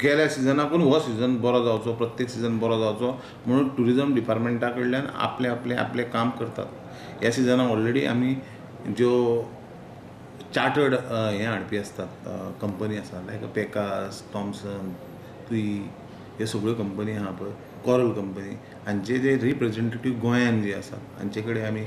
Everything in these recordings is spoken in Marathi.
गेल्या सिजनाकून हो सिजन बरो जावचो, प्रत्येक सिजन बरो जावचो म्हणून टुरिजम डिपार्टमेंटा कडल्यान आपले काम करतात. ह्या सिजनाक ऑलरेडी आमी ज्यो चार्टर्ड हे हाडपी असतात कंपनी आसा लायक पेकास, थॉमसन, तुई हे सगळ्यो कंपनी आहा पळय, कॉरल कंपनी, हांचे जे रिप्रेझेंटेटीव गोंयान जे आसा हांचे कडेन आमी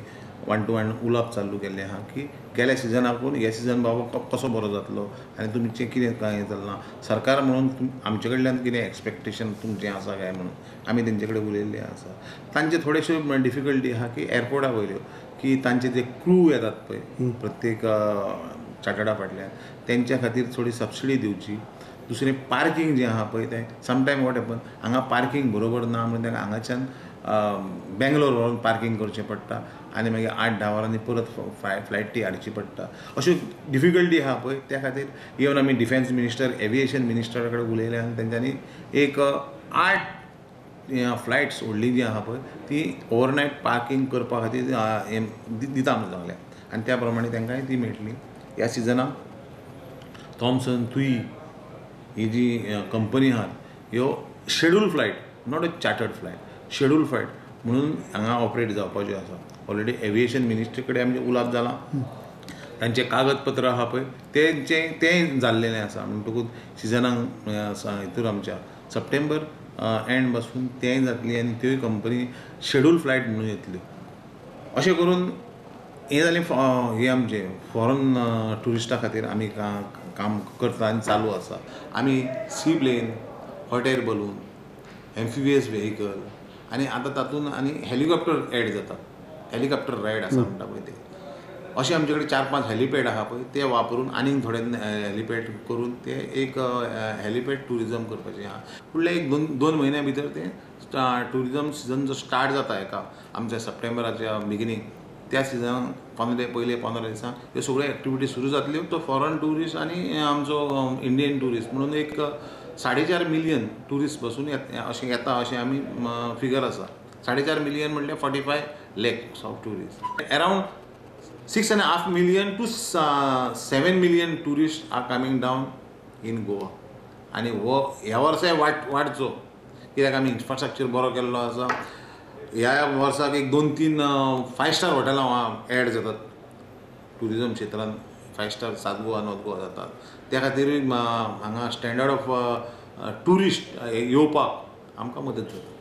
1 to 1 उलोवप चालू केल्लें आहा की गेल्या सिजनाकून हे सिजन बाबा कसो बरो जातलो आनी तुमचें कितें काय चल्लां, सरकार म्हणून आमचे कडल्यान कितें एक्सपेक्टेशन तुमचें आसा काय म्हणून आमी तेंचे कडेन उलयल्लें आसा. तांचे थोडेश्यो डिफिकल्टी आहा की एअरपोर्टा वयल्यो की तांचे जे क्रू येतात पळय प्रत्येक चार्टर्डा फाटल्यान तेंच्या खातीर थोडी सबसिडी दिवची. दुसरें पार्किंग जें आहा पळय तें समटायम वॉट हॅपन हांगा पार्किंग बरोबर ना म्हणून तांकां हांगाच्यान बेंगलोर व्हरून पार्किंग करचें पडटा आनी मागीर 8-10 वरांनी परत फ्लायट ती हाडची पडटा. अश्यो डिफिकल्टी आहा पळय त्या खातीर इवन आमी डिफेन्स मिनिस्टर, एविएशन मिनिस्टरा कडेन उलयले आनी तेंच्यांनी एक 8 फ्लायट्स व्हडली जी आहा पळय ती ओवरनायट पार्किंग करपा खातीर दिता म्हणून सांगल्या आनी त्या प्रमाणे तांकांय ती मेळटली. ह्या सिजनाक थॉमसन, तुई ही जी कंपनी आहात ह्यो schedule flight, not a chartered flight, schedule flight म्हणून हांगा ऑपरेट जावपाच्यो आसा. ऑलरेडी एविएशन मिनिस्ट्री कडेन आमचें उलोवप जालां. तांचें कागदपत्र आहा पळय तें जाल्लेलें आसा म्हणटकूच सिजनाक हितूर आमच्या सप्टेंबर एंड पासून तेंय जातली आनी त्योय कंपनी शेड्यूल फ्लायट म्हणून येतल्यो. अशें करून हें जालें हें आमचें फॉरेन ट्युरिस्टा खातीर आमी काम करता आनी चालू आसा. आमी sea plane, hot air balloon, amphibious vehicle आनी आतां तातूंत आनी हेलिकॉप्टर एड जाता, हेलिकॉप्टर रायड आसा म्हणटा पळय ते अशें आमचे कडेन 4-5 हेलिपॅड आहा पळय ते वापरून आनीक थोडे हेलिपॅड करून ते एक हेलिपॅड टुरिजम करपाचें आहा. फुडल्या एक 2 म्हयन्या भितर ते टुरिजम सिजन जो स्टार्ट जाता एका आमच्या सप्टेंबराच्या बिगिनींग त्या सिजनाक पयले 15 दिसां ह्यो सगळ्यो एक्टिविटी सुरू जातल्यो. तो फॉरेन ट्युरिस्ट आनी आमचो इंडियन ट्युरिस्ट म्हणून एक 4.5 मिलियन ट्युरिस्ट बसून अशें येता अशें आमी फिगर आसा. 4.5 मिलियन म्हणल्यार 45 lakhs of tourist. Around 6.5 million to 7 million tourist are coming down in Goa आनी हो ह्या वर्साय वाडचो कित्याक आमी इन्फ्रास्ट्रक्चर बरो केल्लो आसा. ह्या वर्साक एक 2-3 5 स्टार हॉटेलां एड जातात टुरिजम क्षेत्रांत. 5 star south Goa, north Goa जातात. त्या खातीर हांगा स्टँडर्ड ऑफ ट्युरिस्ट येवपाक आमकां मदत जाता.